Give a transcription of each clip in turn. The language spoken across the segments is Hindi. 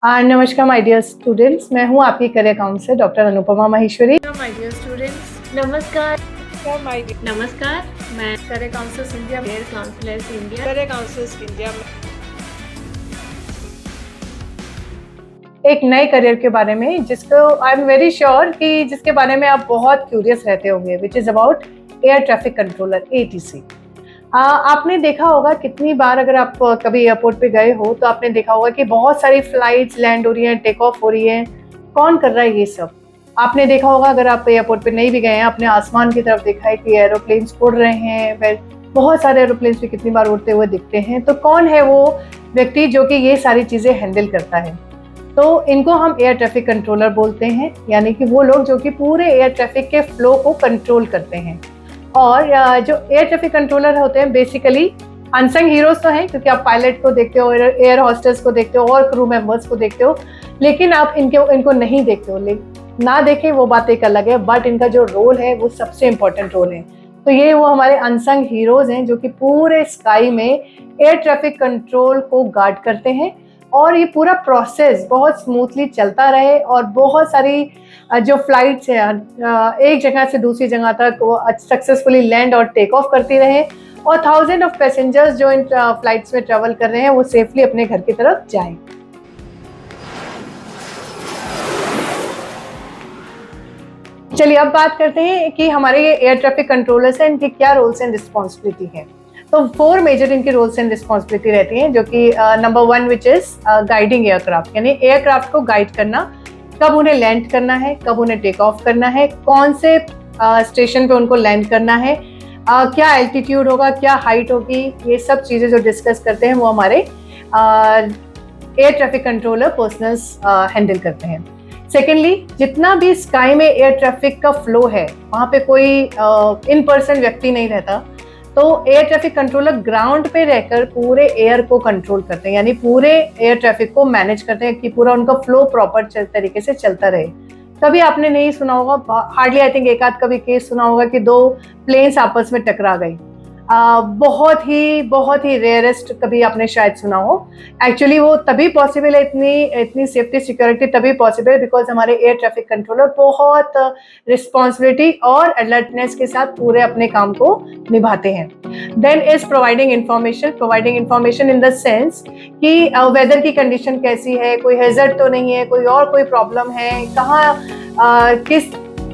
नमस्कार माय डियर स्टूडेंट्स, मैं हूं आपकी career counsellor doctor Anupama Maheshwari. My dear students, नमस्कार। नमस्कार, मैं career counsellors India career counsellors India एक नए करियर के बारे में जिसको आई एम वेरी श्योर कि जिसके बारे में आप बहुत क्यूरियस रहते होंगे, which is about air traffic controller ATC। आपने देखा होगा कितनी बार, अगर आप कभी एयरपोर्ट पे गए हो तो आपने देखा होगा कि बहुत सारी फ्लाइट्स लैंड हो रही हैं, टेक ऑफ हो रही हैं। कौन कर रहा है ये सब? आपने देखा होगा, अगर आप एयरपोर्ट पे नहीं भी गए हैं, आपने आसमान की तरफ देखा है कि एरोप्लेन्स उड़ रहे हैं। बहुत सारे एरोप्लेन्स भी कितनी बार उड़ते हुए दिखते हैं। तो कौन है वो व्यक्ति जो कि ये सारी चीज़ें हैंडल करता है? तो इनको हम एयर ट्रैफिक कंट्रोलर बोलते हैं, यानी कि वो लोग जो कि पूरे एयर ट्रैफिक के फ्लो को कंट्रोल करते हैं। और जो एयर ट्रैफिक कंट्रोलर होते हैं बेसिकली अनसंग हीरोज तो हैं, क्योंकि आप पायलट को देखते हो, एयर हॉस्टेस को देखते हो और क्रू मेंबर्स को देखते हो, लेकिन आप इनको नहीं देखते हो। ना देखें वो बात एक अलग है, बट इनका जो रोल है वो सबसे इम्पोर्टेंट रोल है। तो ये वो हमारे अनसंग हीरोज हैं जो कि पूरे स्काई में एयर ट्रैफिक कंट्रोल को गार्ड करते हैं, और ये पूरा प्रोसेस बहुत स्मूथली चलता रहे और बहुत सारी जो फ्लाइट्स हैं एक जगह से दूसरी जगह तक वो सक्सेसफुली लैंड और टेक ऑफ करती रहे, और थाउजेंड ऑफ पैसेंजर्स जो इन फ्लाइट्स में ट्रेवल कर रहे हैं वो सेफली अपने घर की तरफ जाएं। चलिए अब बात करते हैं कि हमारे ये एयर ट्रैफिक कंट्रोलर्स हैं, इनके क्या रोल्स एंड रिस्पॉन्सिबिलिटी है। तो 4 मेजर इनकी रोल्स एंड रिस्पॉन्सिबिलिटी रहती हैं, जो कि number 1 which is guiding aircraft, यानी एयरक्राफ्ट को गाइड करना, कब उन्हें लैंड करना है, कब उन्हें टेक ऑफ करना है, कौन से स्टेशन पे उनको लैंड करना है, क्या एल्टीट्यूड होगा, क्या हाइट होगी, ये सब चीज़ें जो डिस्कस करते हैं वो हमारे air traffic controller personals handle करते हैं। सेकेंडली, जितना भी स्काई में एयर ट्रैफिक का फ्लो है वहाँ पे कोई इन पर्सन व्यक्ति नहीं रहता, तो एयर ट्रैफिक कंट्रोलर ग्राउंड पे रहकर पूरे एयर को कंट्रोल करते हैं, यानी पूरे एयर ट्रैफिक को मैनेज करते हैं कि पूरा उनका फ्लो प्रॉपर तरीके से चलता रहे। कभी आपने नहीं सुना होगा, हार्डली आई थिंक एक आध कभी केस सुना होगा कि 2 प्लेन्स आपस में टकरा गई। बहुत ही रेयरेस्ट कभी आपने शायद सुना हो। एक्चुअली वो तभी पॉसिबल है, इतनी सेफ्टी सिक्योरिटी तभी पॉसिबल है बिकॉज हमारे एयर ट्रैफिक कंट्रोलर बहुत रिस्पॉन्सिबिलिटी और अलर्टनेस के साथ पूरे अपने काम को निभाते हैं। Then is providing information in the sense कि वेदर की कंडीशन कैसी है, कोई हैजर्ड तो नहीं है, कोई प्रॉब्लम है, कहाँ किस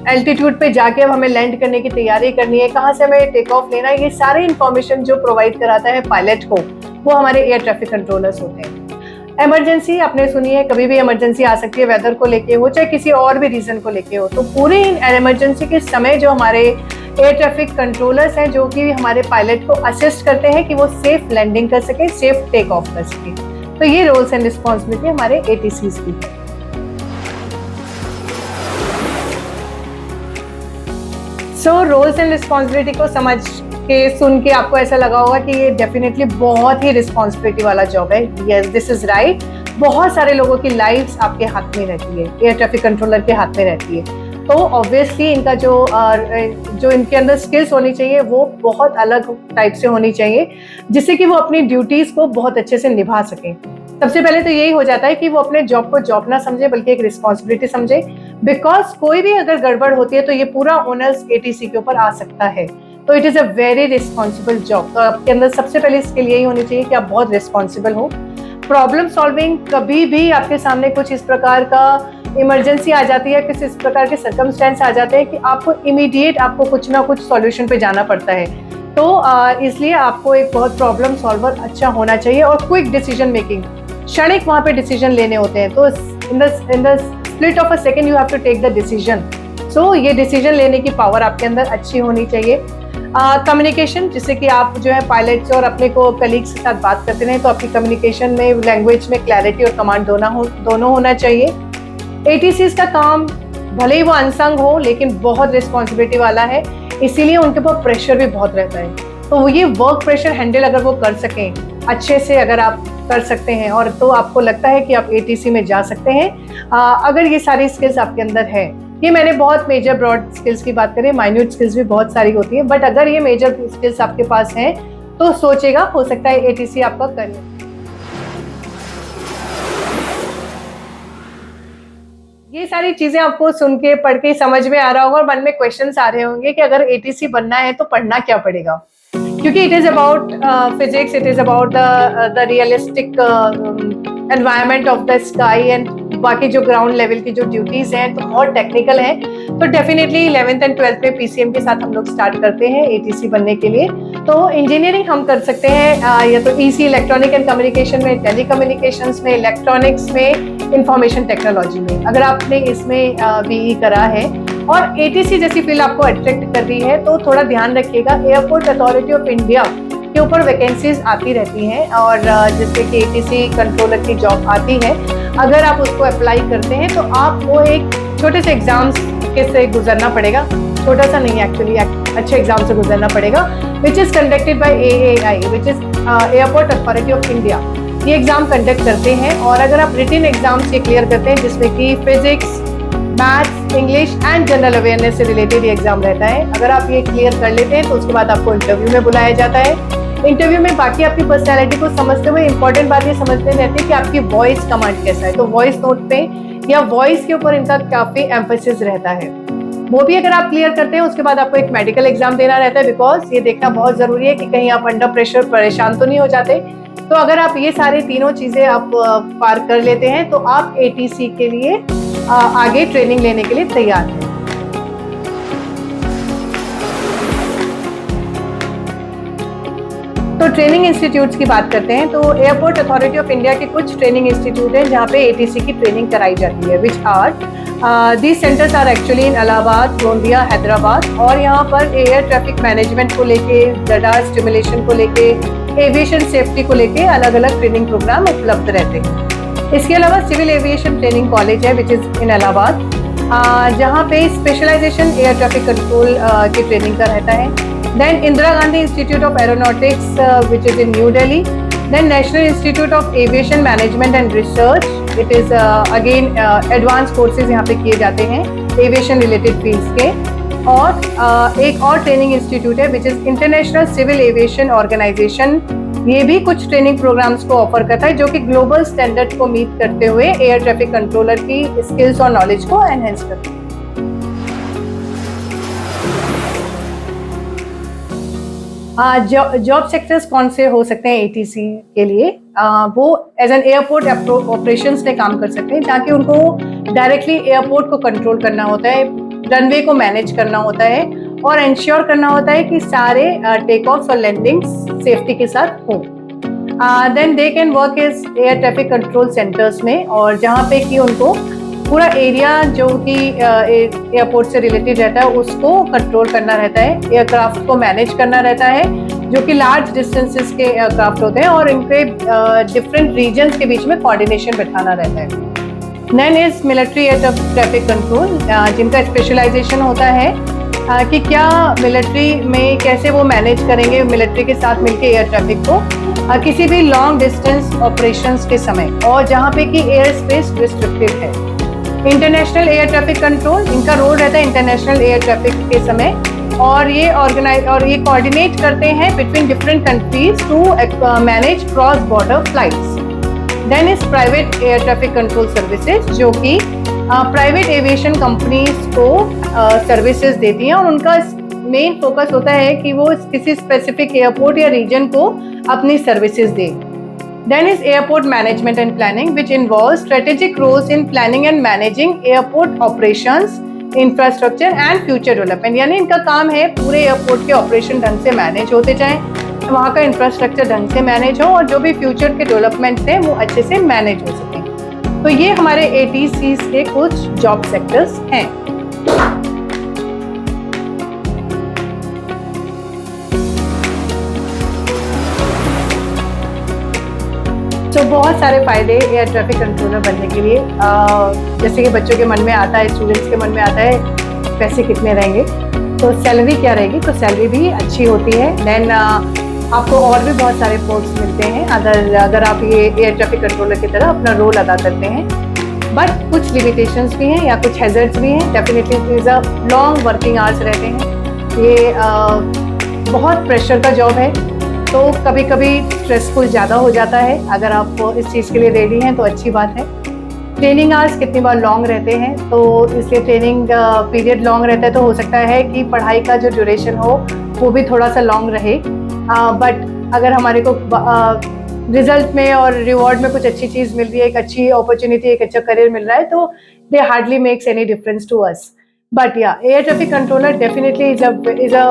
एल्टीट्यूड पे जाके अब हमें लैंड करने की तैयारी करनी है, कहाँ से हमें टेक ऑफ लेना है, ये सारे इन्फॉर्मेशन जो प्रोवाइड कराता है पायलट को, वो हमारे एयर ट्रैफिक कंट्रोलर्स होते हैं। इमरजेंसी आपने सुनी है, कभी भी इमरजेंसी आ सकती है, वेदर को लेके हो चाहे किसी और भी रीजन को लेके हो। तो पूरे इमरजेंसी के समय जो हमारे एयर ट्रैफिक कंट्रोलर्स हैं जो कि हमारे पायलट को असिस्ट करते हैं कि वो सेफ लैंडिंग कर सके, सेफ टेक ऑफ कर सके। तो ये रोल्स एंड रिस्पॉन्सिबिलिटी हमारे ATCs की है। सो रोल्स एंड रिस्पॉन्सिबिलिटी को समझ के सुन के आपको ऐसा लगा होगा कि ये डेफिनेटली बहुत ही रिस्पॉन्सिबिलिटी वाला जॉब है। Yes, this is right. बहुत सारे लोगों की लाइफ्स आपके हाथ में रहती है, एयर ट्रैफिक कंट्रोलर के हाथ में रहती है। तो ऑब्वियसली इनका जो इनके अंदर स्किल्स होनी चाहिए वो बहुत अलग टाइप से होनी चाहिए, जिससे कि वो अपनी ड्यूटीज को बहुत अच्छे से निभा सकें। सबसे पहले तो यही हो जाता है कि वो अपने जॉब को जॉब ना समझे बल्कि एक रिस्पॉन्सिबिलिटी समझे, बिकॉज कोई भी अगर गड़बड़ होती है तो ये पूरा ओनर्स ATC के ऊपर आ सकता है। तो it is a very responsible job. तो आपके अंदर सबसे पहले स्किल यही होनी चाहिए कि आप बहुत रिस्पॉन्सिबल हो। प्रॉब्लम सॉल्विंग, कभी भी आपके सामने कुछ इस प्रकार का इमरजेंसी आ जाती है, किसी इस प्रकार के सर्कमस्टेंस आ जाते हैं कि आपको इमीडिएट कुछ ना कुछ सॉल्यूशन पे जाना पड़ता है। तो इसलिए आपको एक बहुत प्रॉब्लम सॉल्वर अच्छा होना चाहिए, और क्विक डिसीजन मेकिंग, क्षणिक वहाँ पे डिसीजन लेने होते हैं। तो in the split of a second you have to take the decision. So ये डिसीजन लेने की पावर आपके अंदर अच्छी होनी चाहिए। कम्युनिकेशन, जिससे कि आप जो है पायलट से और अपने को कलीग्स के साथ बात करते रहें, तो आपकी कम्युनिकेशन में, लैंग्वेज में क्लैरिटी और कमांड दोनों होना चाहिए। ATCs का काम भले ही वो अनसंग हो लेकिन बहुत रिस्पॉन्सिबिलिटी वाला है, इसीलिए उनके ऊपर प्रेशर भी बहुत रहता है। तो वो ये वर्क प्रेशर हैंडल अगर वो कर सकें अच्छे से, अगर आप कर सकते हैं और तो आपको लगता है कि आप ATC में जा सकते हैं, अगर ये सारी स्किल्स आपके अंदर है। ये मैंने बहुत मेजर ब्रॉड स्किल्स की बात करें, माइन्यूट स्किल्स भी बहुत सारी होती है, बट अगर ये मेजर स्किल्स आपके पास हैं तो सोचेगा, हो सकता है ATC आपका करियर। ये सारी चीजें आपको सुन के पढ़ के समझ में आ रहा होगा और मन में क्वेश्चंस आ रहे होंगे कि अगर एटीसी बनना है तो पढ़ना क्या पड़ेगा, क्योंकि it is about physics, it is about the realistic environment of the sky and बाकी जो ग्राउंड लेवल की जो ड्यूटीज हैं तो बहुत टेक्निकल है। तो डेफिनेटली 11th एंड 12th में पीसीएम के साथ हम लोग स्टार्ट करते हैं एटीसी बनने के लिए। तो इंजीनियरिंग हम कर सकते हैं या तो ईसी इलेक्ट्रॉनिक एंड कम्युनिकेशन में, टेलीकम्युनिकेशंस में, इलेक्ट्रॉनिक्स में, इंफॉर्मेशन टेक्नोलॉजी में, अगर आपने इसमें बीई करा है और एटीसी जैसी फील्ड आपको अट्रैक्ट कर रही है तो थोड़ा ध्यान रखिएगा, एयरपोर्ट अथॉरिटी ऑफ इंडिया के ऊपर वैकेंसीज आती रहती हैं और जिससे कि एटीसी कंट्रोलर की जॉब आती है। अगर आप उसको अप्लाई करते हैं तो आपको एक छोटे से एग्जाम्स के से गुजरना पड़ेगा, छोटा सा नहीं एक्चुअली, अच्छे एग्जाम से गुजरना पड़ेगा, which is conducted by AAI, which is airport authority of India. ये एग्जाम कंडक्ट करते हैं और अगर आप रिटन एग्जाम्स ये क्लियर करते हैं जिसमें कि physics, maths, English and general awareness से रिलेटेड ये एग्जाम रहता है, अगर आप ये क्लियर कर लेते हैं तो उसके बाद आपको इंटरव्यू में बुलाया जाता है। इंटरव्यू में बाकी आपकी पर्सनैलिटी को समझते हुए इंपॉर्टेंट बात ये समझते रहते हैं कि आपकी वॉइस कमांड कैसा है, तो वॉइस नोट पे या वॉइस के ऊपर इनका काफी एम्फेसिस रहता है। वो भी अगर आप क्लियर करते हैं उसके बाद आपको एक मेडिकल एग्जाम देना रहता है, बिकॉज ये देखना बहुत जरूरी है कि कहीं आप अंडर प्रेशर परेशान तो नहीं हो जाते। तो अगर आप ये सारे तीनों चीजें आप पार कर लेते हैं तो आप एटीसी के लिए आगे ट्रेनिंग लेने के लिए तैयार हैं। तो ट्रेनिंग इंस्टीट्यूट्स की बात करते हैं तो एयरपोर्ट अथॉरिटी ऑफ इंडिया के कुछ ट्रेनिंग इंस्टीट्यूट हैं जहाँ पे एटीसी की ट्रेनिंग कराई जाती है, which are these centres are actually in Allahabad, Gondia, Hyderabad. और यहाँ पर एयर ट्रैफिक मैनेजमेंट को लेके, रडार स्टिमुलेशन को लेके, एविएशन सेफ्टी को लेके अलग अलग ट्रेनिंग प्रोग्राम उपलब्ध रहते हैं। इसके अलावा सिविल एविएशन ट्रेनिंग कॉलेज है विच इज इन इलाहाबाद, जहाँ पे स्पेशलाइजेशन एयर ट्रैफिक कंट्रोल की ट्रेनिंग का रहता है। Then Indira Gandhi Institute of Aeronautics, which is in New Delhi. Then National Institute of Aviation Management and Research. It is again advanced courses यहाँ पे किए जाते हैं aviation related fields के। और एक और ट्रेनिंग इंस्टीट्यूट है which is International Civil Aviation Organization। ये भी कुछ ट्रेनिंग प्रोग्राम्स को ऑफर करता है जो कि ग्लोबल स्टैंडर्ड को मीट करते हुए एयर ट्रैफिक कंट्रोलर की स्किल्स और नॉलेज को एनहेंस करते हैं। जॉब सेक्टर्स कौन से हो सकते हैं एटीसी के लिए? वो एज एन एयरपोर्ट ऑपरेशंस में काम कर सकते हैं जहाँ कि उनको डायरेक्टली एयरपोर्ट को कंट्रोल करना होता है, रनवे को मैनेज करना होता है और इंश्योर करना होता है कि सारे टेक ऑफ और लैंडिंग्स सेफ्टी के साथ हों। Then they can work is air traffic control centres में, और जहाँ पे कि उनको पूरा एरिया जो कि एयरपोर्ट से रिलेटेड रहता है उसको कंट्रोल करना रहता है, एयरक्राफ्ट को मैनेज करना रहता है जो कि लार्ज डिस्टेंसेस के एयरक्राफ्ट होते हैं और इनके डिफरेंट रीजन्स के बीच में कोऑर्डिनेशन बैठाना रहता है। Then is military air traffic control, जिनका स्पेशलाइजेशन होता है कि क्या मिलिट्री में कैसे वो मैनेज करेंगे मिलिट्री के साथ मिलके एयर ट्रैफिक को किसी भी लॉन्ग डिस्टेंस ऑपरेशंस के समय और जहाँ पे कि एयर स्पेस रिस्ट्रिक्टेड है। इंटरनेशनल एयर ट्रैफिक कंट्रोल, इनका रोल रहता है इंटरनेशनल एयर ट्रैफिक के समय और ये कोऑर्डिनेट करते हैं between different countries to manage cross border flights. Then is private air traffic control services, जो कि प्राइवेट एविएशन कंपनीज को सर्विसेज देती हैं और उनका मेन फोकस होता है कि वो किसी स्पेसिफिक एयरपोर्ट या रीजन को अपनी सर्विसेज दें। Then is airport management and planning, which involves strategic roles in planning and managing airport operations, infrastructure and future development। यानी इनका काम है पूरे एयरपोर्ट के ऑपरेशन ढंग से मैनेज होते जाएं, वहाँ का इंफ्रास्ट्रक्चर ढंग से मैनेज हो और जो भी फ्यूचर के डेवलपमेंट्स हैं वो अच्छे से मैनेज हो सकें। तो ये हमारे ATCs के कुछ जॉब सेक्टर्स हैं। तो बहुत सारे फायदे एयर ट्रैफिक कंट्रोलर बनने के लिए, जैसे कि बच्चों के मन में आता है, स्टूडेंट्स के मन में आता है पैसे कितने रहेंगे, तो सैलरी क्या रहेगी, तो सैलरी भी अच्छी होती है। देन आपको और भी बहुत सारे पोस्ट मिलते हैं अगर आप ये एयर ट्रैफिक कंट्रोलर की तरह अपना रोल अदा करते हैं। बट कुछ लिमिटेशंस भी हैं या कुछ हैजर्ड्स भी हैं। Definitely is a long working hours रहते हैं, ये बहुत प्रेशर का जॉब है तो कभी कभी स्ट्रेसफुल ज़्यादा हो जाता है। अगर आप इस चीज़ के लिए रेडी हैं तो अच्छी बात है। ट्रेनिंग आवर्स कितनी बार लॉन्ग रहते हैं, तो इसलिए ट्रेनिंग पीरियड लॉन्ग रहता है तो हो सकता है कि पढ़ाई का जो ड्यूरेशन हो वो भी थोड़ा सा लॉन्ग रहे। बट अगर हमारे को रिजल्ट में और रिवॉर्ड में कुछ अच्छी चीज़ मिल रही है, एक अच्छी अपॉर्चुनिटी, एक अच्छा करियर मिल रहा है, तो they hardly makes any difference to us. But या air traffic controller definitely is a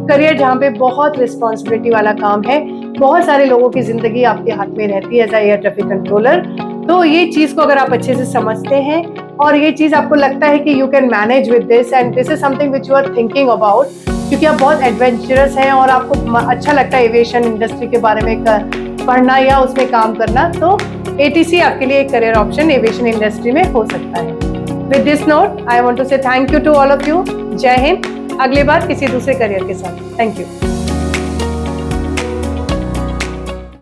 career जहाँ पे बहुत रिस्पॉन्सिबिलिटी वाला काम है। बहुत सारे लोगों की जिंदगी आपके हाथ में रहती है as a air traffic controller. तो ये चीज़ को अगर आप अच्छे से समझते हैं और ये चीज़ आपको लगता है कि you can manage with this and this is something which you are thinking about, क्योंकि आप बहुत एडवेंचरस हैं और आपको अच्छा लगता है एविएशन इंडस्ट्री के बारे में पढ़ना या उसमें काम करना, तो ATC आपके लिए एक करियर ऑप्शन एविएशन इंडस्ट्री में हो सकता है। With this note I want to say thank you to all of you. जय हिंद। अगली बार किसी दूसरे करियर के साथ। Thank you.